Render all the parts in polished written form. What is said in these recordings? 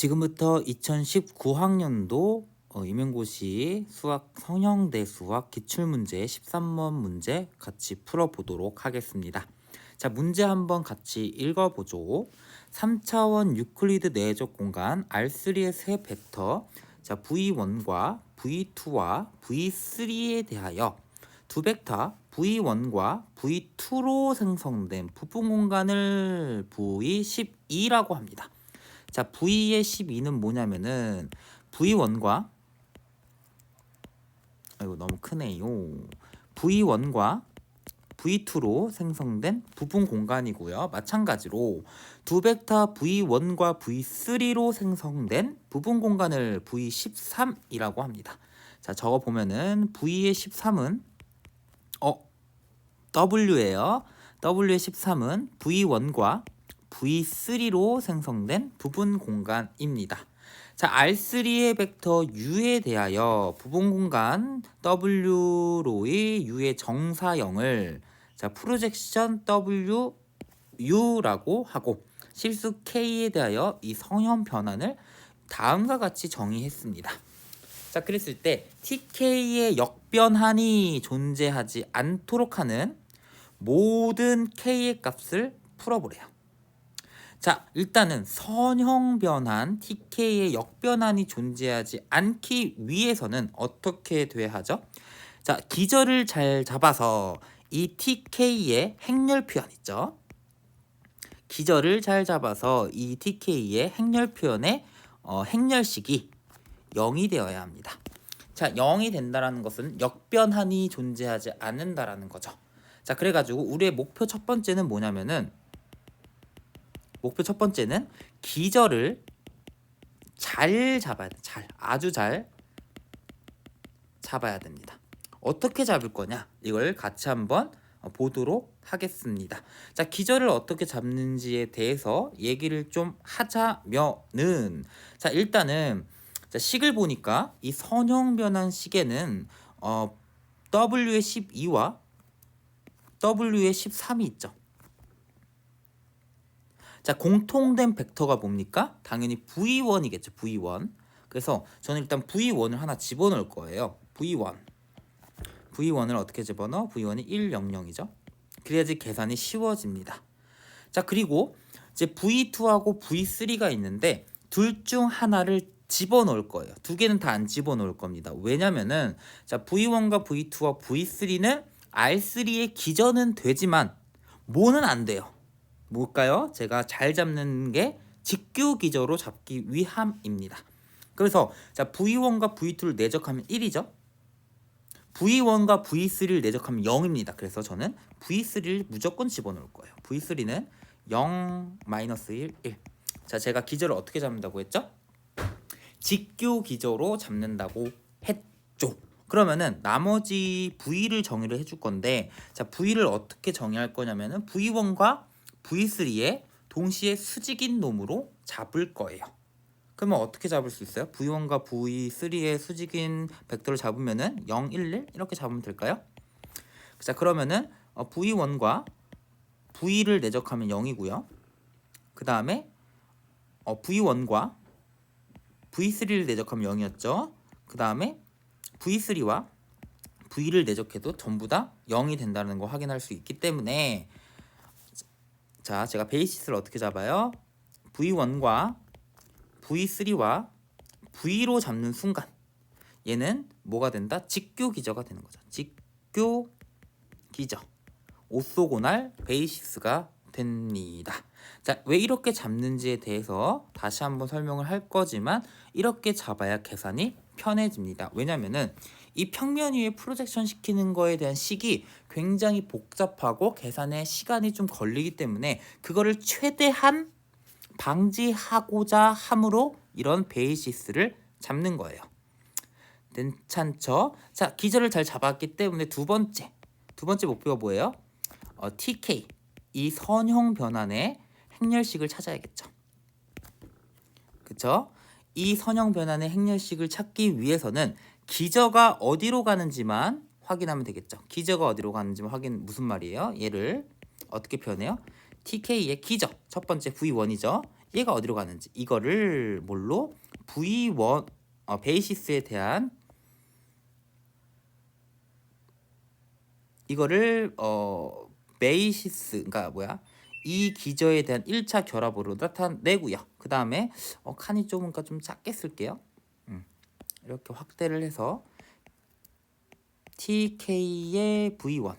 지금부터 2019학년도 임용고시 수학 성형대 수학 기출문제 13번 문제 같이 풀어보도록 하겠습니다. 자, 문제 한번 같이 읽어보죠. 3차원 유클리드 내적 공간 R3의 세 벡터 자, V1과 V2와 V3에 대하여 두 벡터 V1과 V2로 생성된 부분 공간을 V12라고 합니다. 자, V의 12는 뭐냐면은 V1과 아이고 너무 크네요. V1과 V2로 생성된 부분 공간이고요. 마찬가지로 두 벡터 V1과 V3로 생성된 부분 공간을 V13이라고 합니다. 자, 적어 보면은 V의 13은 W예요. W의 13은 V1과 V3로 생성된 부분 공간입니다. 자, R3의 벡터 U에 대하여 부분 공간 W로의 U의 정사형을 자, 프로젝션 WU라고 하고 실수 K에 대하여 이 성형 변환을 다음과 같이 정의했습니다. 자, 그랬을 때 TK의 역변환이 존재하지 않도록 하는 모든 K의 값을 풀어보래요. 자, 일단은 선형 변환 TK의 역변환이 존재하지 않기 위해서는 어떻게 돼야 하죠? 자, 기저를 잘 잡아서 이 TK의 행렬 표현 있죠? 기저를 잘 잡아서 이 TK의 행렬 표현의 행렬식이 0이 되어야 합니다. 자, 0이 된다라는 것은 역변환이 존재하지 않는다라는 거죠. 자, 그래가지고 우리의 목표 첫 번째는 뭐냐면은 기저를 잘 잡아야 돼. 아주 잘 잡아야 됩니다. 어떻게 잡을 거냐? 이걸 같이 한번 보도록 하겠습니다. 자, 기저를 어떻게 잡는지에 대해서 얘기를 좀 하자면은 자, 일단은 자, 식을 보니까 이 선형 변환 식에는 W의 12와 W의 13이 있죠. 자, 공통된 벡터가 뭡니까? 당연히 V1이겠죠. V1. 그래서 저는 일단 V1을 하나 집어넣을 거예요. V1을 어떻게 집어넣어? V1이 1, 0, 0이죠. 그래야지 계산이 쉬워집니다. 자, 그리고 이제 V2하고 V3가 있는데 둘 중 하나를 집어넣을 거예요. 두 개는 다 안 집어넣을 겁니다. 왜냐면은 자, V1과 V2와 V3는 R3의 기저는 되지만 뭐는 안 돼요. 뭘까요? 제가 잘 잡는 게 직교 기저로 잡기 위함입니다. 그래서 자, V1과 V2를 내적하면 1이죠. V1과 V3를 내적하면 0입니다. 그래서 저는 V3를 무조건 집어넣을 거예요. V3는 0, -1, 1. 자, 제가 기저를 어떻게 잡는다고 했죠? 직교 기저로 잡는다고 했죠. 그러면은 나머지 V를 정의를 해줄 건데 자, V를 어떻게 정의할 거냐면은 V1과 V3에 동시에 수직인 놈으로 잡을 거예요. 그러면 어떻게 잡을 수 있어요? V1과 V3의 수직인 벡터를 잡으면은 0, 1, 1 이렇게 잡으면 될까요? 자, 그러면은 V1과 V를 내적하면 0이고요. 그 다음에 V1과 V3를 내적하면 0이었죠. 그 다음에 V3와 V를 내적해도 전부 다 0이 된다는 거 확인할 수 있기 때문에 자, 제가 베이시스를 어떻게 잡아요? V1과 V3와 V로 잡는 순간 얘는 뭐가 된다? 직교 기저가 되는 거죠. 직교 기저 오소고날 베이시스가 됩니다. 자, 왜 이렇게 잡는지에 대해서 다시 한번 설명을 할 거지만 이렇게 잡아야 계산이 편해집니다. 왜냐면은 이 평면 위에 프로젝션 시키는 거에 대한 식이 굉장히 복잡하고 계산에 시간이 좀 걸리기 때문에 그거를 최대한 방지하고자 함으로 이런 베이시스를 잡는 거예요. 괜찮죠? 자, 기저를 잘 잡았기 때문에 두 번째 목표가 뭐예요? TK 이 선형 변환의 행렬식을 찾아야겠죠. 그쵸? 이 선형 변환의 행렬식을 찾기 위해서는 기저가 어디로 가는지만 확인하면 되겠죠. 기저가 어디로 가는지만 확인 무슨 말이에요? 얘를 어떻게 표현해요? TK의 기저 첫 번째 V1이죠. 얘가 어디로 가는지 이거를 뭘로 V1 베이시스에 대한 이거를 베이시스 그러니까 뭐야 이 기저에 대한 1차 결합으로 나타내고요. 그 다음에 칸이 좁으니까 좀 작게 쓸게요. 이렇게 확대를 해서 TK의 V1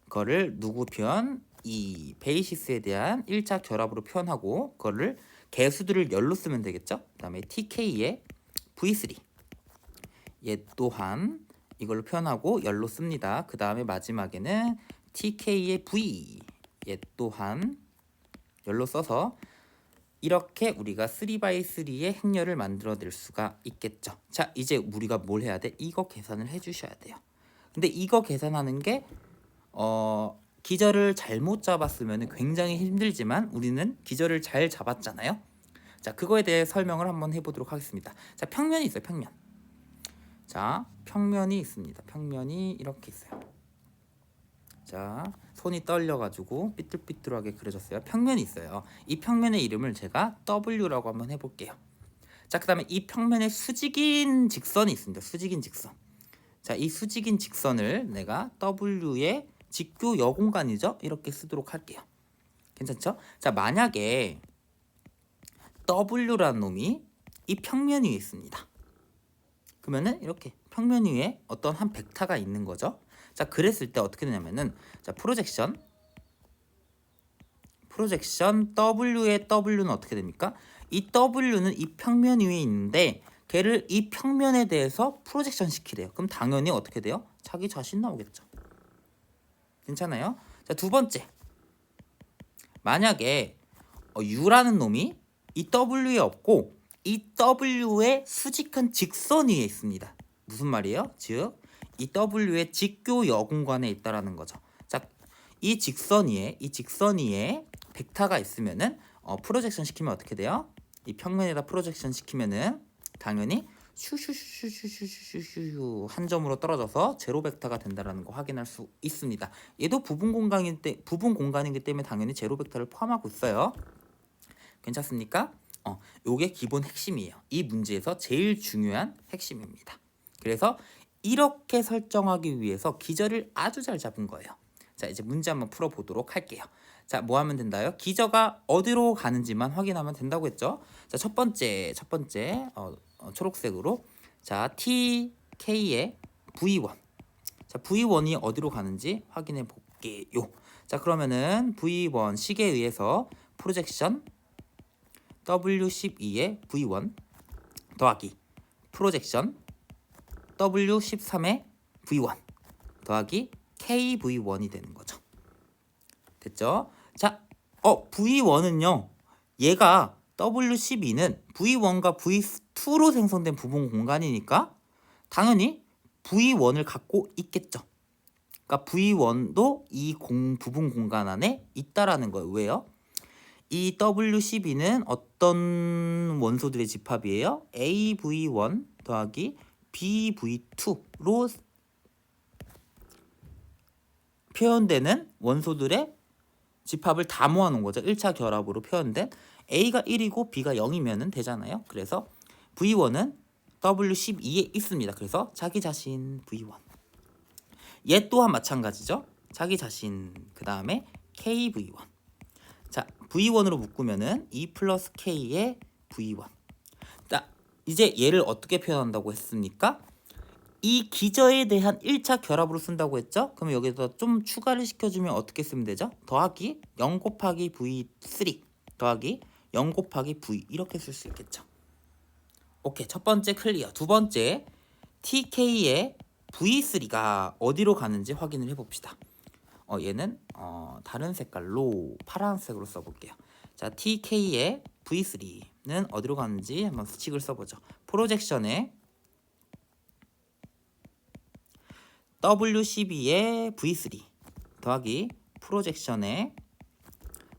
그거를 누구 표현? 이 베이시스에 대한 1차 결합으로 표현하고 그거를 개수들을 열로 쓰면 되겠죠. 그 다음에 TK의 V3 얘 또한 이걸로 표현하고 열로 씁니다. 그 다음에 마지막에는 TK의 V 얘 또한 열로 써서 이렇게 우리가 3x3의 행렬을 만들어낼 수가 있겠죠. 자, 이제 우리가 뭘 해야 돼? 이거 계산을 해주셔야 돼요. 근데 이거 계산하는 게 기저를 잘못 잡았으면 굉장히 힘들지만 우리는 기저를 잘 잡았잖아요. 자, 그거에 대해 설명을 한번 해보도록 하겠습니다. 자, 평면이 있어요. 평면. 자, 평면이 있습니다. 평면이 이렇게 있어요. 자, 손이 떨려가지고 삐뚤삐뚤하게 그려졌어요. 평면이 있어요. 이 평면의 이름을 제가 W라고 한번 해볼게요. 자, 그 다음에 이 평면에 수직인 직선이 있습니다. 수직인 직선. 자, 이 수직인 직선을 내가 W의 직교 여공간이죠? 이렇게 쓰도록 할게요. 괜찮죠? 자, 만약에 W라는 놈이 이 평면 위에 있습니다. 그러면은 이렇게 평면 위에 어떤 한 벡터가 있는 거죠. 자, 그랬을 때 어떻게 되냐면은 자, 프로젝션 W의 W는 어떻게 됩니까? 이 W는 이 평면 위에 있는데 걔를 이 평면에 대해서 프로젝션 시키래요. 그럼 당연히 어떻게 돼요? 자기 자신 나오겠죠. 괜찮아요? 자, 두 번째. 만약에 U라는 놈이 이 W에 없고 이 W의 수직한 직선 위에 있습니다. 무슨 말이에요? 즉, 이 W의 직교 여공간에 있다라는 거죠. 자, 이 직선 위에 벡터가 있으면은 프로젝션 시키면 어떻게 돼요? 이 평면에다 프로젝션 시키면은 당연히 슈슈슈슈슈슈슈 한 점으로 떨어져서 제로 벡터가 된다라는 거 확인할 수 있습니다. 얘도 부분 공간이기 때문에 당연히 제로 벡터를 포함하고 있어요. 괜찮습니까? 요게 기본 핵심이에요. 이 문제에서 제일 중요한 핵심입니다. 그래서 이렇게 설정하기 위해서 기저를 아주 잘 잡은 거예요. 자, 이제 문제 한번 풀어보도록 할게요. 자, 뭐 하면 된다요? 기저가 어디로 가는지만 확인하면 된다고 했죠. 자, 첫 번째 초록색으로 자, TK의 V1 자, V1이 어디로 가는지 확인해 볼게요. 자, 그러면은 V1 식에 의해서 프로젝션 W12의 V1 더하기 프로젝션 W13의 V1 더하기 KV1이 되는 거죠. 됐죠? 자, V1은요. 얘가 W12는 V1과 V2로 생성된 부분 공간이니까 당연히 V1을 갖고 있겠죠. 그러니까 V1도 이 부분 공간 안에 있다라는 거예요. 왜요? 이 W12는 어떤 원소들의 집합이에요? AV1 더하기 BV2로 표현되는 원소들의 집합을 다 모아놓은 거죠. 1차 결합으로 표현된 A가 1이고 B가 0이면 되잖아요. 그래서 V1은 W12에 있습니다. 그래서 자기 자신 V1. 얘 또한 마찬가지죠. 자기 자신 그 다음에 KV1. 자, V1으로 묶으면은 2 플러스 K의 V1. 자, 이제 얘를 어떻게 표현한다고 했습니까? 이 기저에 대한 1차 결합으로 쓴다고 했죠? 그럼 여기서 좀 추가를 시켜주면 어떻게 쓰면 되죠? 더하기 0 곱하기 V3 더하기 0 곱하기 V 이렇게 쓸 수 있겠죠. 오케이, 첫 번째 클리어. 두 번째, TK의 V3가 어디로 가는지 확인을 해봅시다. 얘는 다른 색깔로 파란색으로 써볼게요. 자, TK의 V3는 어디로 가는지 한번 수칙을 써보죠. 프로젝션에 W12의 V3 더하기 프로젝션에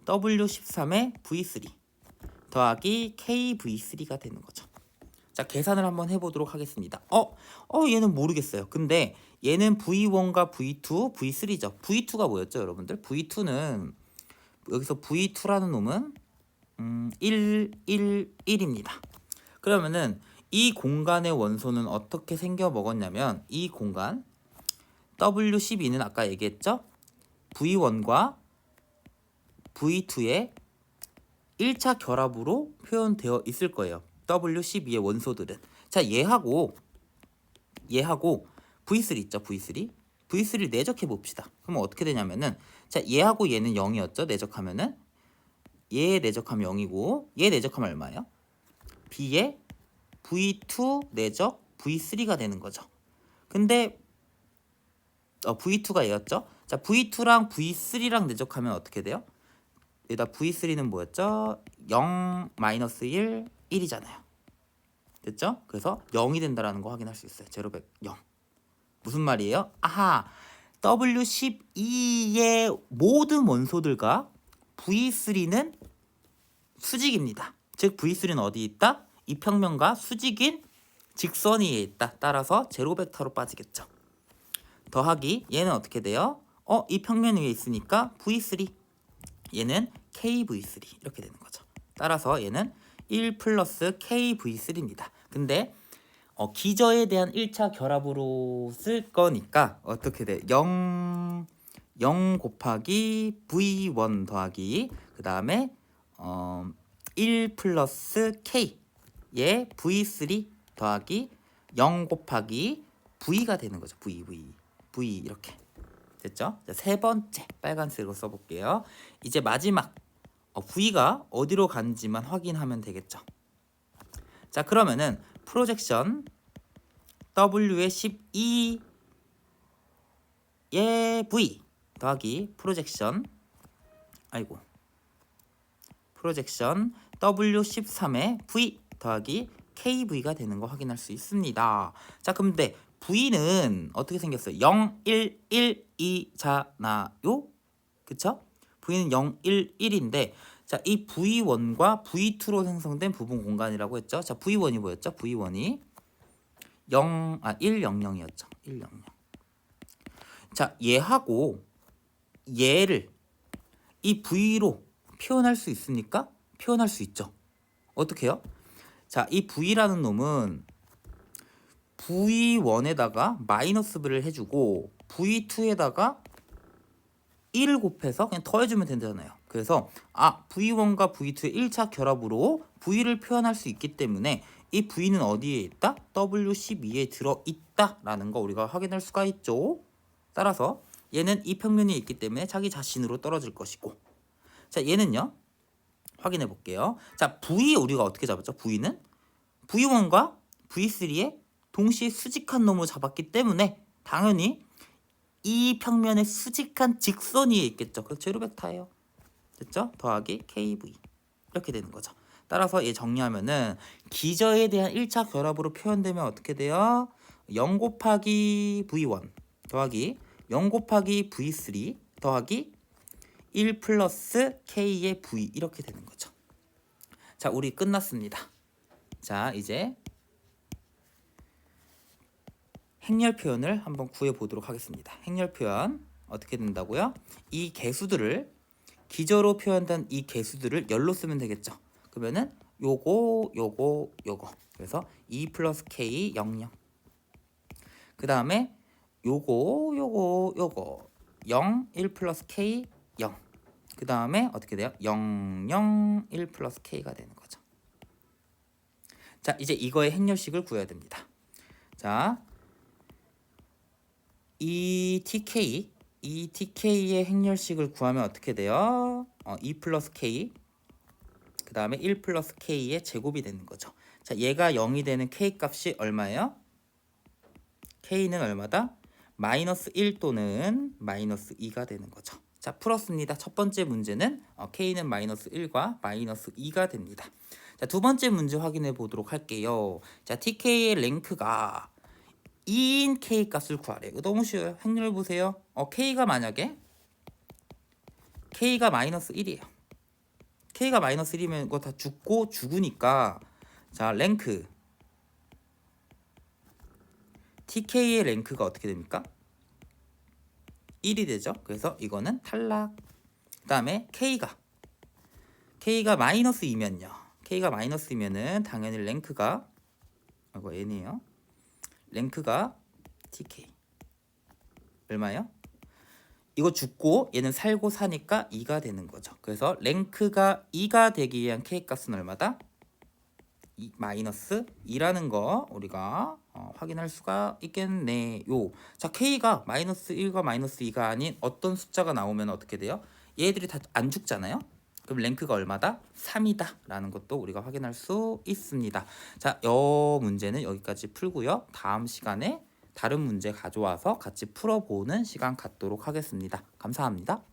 W13의 V3 더하기 KV3가 되는 거죠. 자, 계산을 한번 해보도록 하겠습니다. 얘는 모르겠어요. 근데 얘는 V1과 V2, V3죠. V2가 뭐였죠, 여러분들? V2는 여기서 V2라는 놈은 1, 1, 1입니다. 그러면은 이 공간의 원소는 어떻게 생겨 먹었냐면 이 공간 W12는 아까 얘기했죠? V1과 V2의 1차 결합으로 표현되어 있을 거예요. W12의 원소들은. 자, 얘하고 V3 있죠? V3를 내적해 봅시다. 그러면 어떻게 되냐면은 자, 얘하고 얘는 0이었죠? 내적하면은 얘 내적하면 0이고 얘 내적하면 얼마예요? B의 V2 내적 V3가 되는 거죠. 근데 V2가 얘였죠? 자, V2랑 V3랑 내적하면 어떻게 돼요? 여기다 V3는 뭐였죠? 0, -1, 1이잖아요. 됐죠? 그래서 0이 된다라는 거 확인할 수 있어요. 0, 100, 0. 무슨 말이에요? 아하, W12의 모든 원소들과 V3는 수직입니다. 즉 V3는 어디 있다? 이 평면과 수직인 직선 위에 있다. 따라서 제로 벡터로 빠지겠죠. 더하기 얘는 어떻게 돼요? 이 평면 위에 있으니까 V3 얘는 KV3 이렇게 되는 거죠. 따라서 얘는 1 플러스 KV3입니다. 근데 기저에 대한 1차 결합으로 쓸 거니까 어떻게 돼? 0 곱하기 V1 더하기 그 다음에 1 플러스 K의 V3 더하기 0 곱하기 V가 되는 거죠. V 이렇게 됐죠? 자, 세 번째 빨간색으로 써볼게요. 이제 마지막 V가 어디로 가는지만 확인하면 되겠죠. 자, 그러면은 프로젝션 W의 12의 V 더하기 프로젝션 W13의 V 더하기 KV가 되는 거 확인할 수 있습니다. 자, 근데 V는 어떻게 생겼어요? 0, 1, 1이잖아요. 그쵸? V는 0, 1, 1인데 자, 이 V1과 V2로 생성된 부분 공간이라고 했죠. 자, V1이 뭐였죠? V1이 1, 0이었죠. 1, 0, 0. 자, 얘하고 얘를 이 V로 표현할 수 있습니까? 표현할 수 있죠. 어떻게 해요? 자, 이 V라는 놈은 V1에다가 마이너스 V를 해주고 V2에다가 1을 곱해서 그냥 더해주면 된다잖아요. 그래서 V1과 V2의 1차 결합으로 V를 표현할 수 있기 때문에 이 V는 어디에 있다? W12에 들어있다라는 거 우리가 확인할 수가 있죠. 따라서 얘는 이 평면에 있기 때문에 자기 자신으로 떨어질 것이고 자, 얘는요. 확인해 볼게요. 자, V 우리가 어떻게 잡았죠? V는 V1과 V3의 동시에 수직한 놈을 잡았기 때문에 당연히 이 평면에 수직한 직선 위에 있겠죠. 그래서 제로 벡터예요. 됐죠? 더하기 KV 이렇게 되는 거죠. 따라서 얘 정리하면은 기저에 대한 1차 결합으로 표현되면 어떻게 돼요? 0 곱하기 V1 더하기 0 곱하기 V3 더하기 1 플러스 K의 V 이렇게 되는 거죠. 자, 우리 끝났습니다. 자, 이제 행렬 표현을 한번 구해 보도록 하겠습니다. 행렬 표현 어떻게 된다고요? 이 개수들을 기저로 표현된 이 개수들을 열로 쓰면 되겠죠. 그러면은 요거 그래서 2 플러스 K 00 그 다음에 요거 0 1 플러스 K 0 그 다음에 어떻게 돼요? 0 0 1 플러스 K가 되는 거죠. 자, 이제 이거의 행렬식을 구해야 됩니다. 자, 이 TK의 행렬식을 구하면 어떻게 돼요? 2 플러스 K 그 다음에 1 플러스 K의 제곱이 되는 거죠. 자, 얘가 0이 되는 K 값이 얼마예요? K는 얼마다? 마이너스 1 또는 마이너스 2가 되는 거죠. 자, 풀었습니다. 첫 번째 문제는 K는 마이너스 1과 마이너스 2가 됩니다. 자, 두 번째 문제 확인해 보도록 할게요. 자, TK의 랭크가 2인 K 값을 구하래. 이거 너무 쉬워요. 행렬 보세요. K가 만약에 K가 마이너스 1이에요. K가 마이너스 1이면 이거 다 죽으니까 자, 랭크 TK의 랭크가 어떻게 됩니까? 1이 되죠. 그래서 이거는 탈락. 그 다음에 K가 K가 마이너스 2면요. K가 마이너스 2면은 당연히 랭크가 n이에요. 랭크가 tk 얼마예요? 이거 죽고 얘는 살고 사니까 2가 되는 거죠. 그래서 랭크가 2가 되기 위한 K 값은 얼마다? 마이너스 2라는 거 우리가 확인할 수가 있겠네요. 자, K가 마이너스 1과 마이너스 2가 아닌 어떤 숫자가 나오면 어떻게 돼요? 얘들이 다 안 죽잖아요. 그럼 랭크가 얼마다? 3이다 라는 것도 우리가 확인할 수 있습니다. 자, 이 문제는 여기까지 풀고요. 다음 시간에 다른 문제 가져와서 같이 풀어보는 시간 갖도록 하겠습니다. 감사합니다.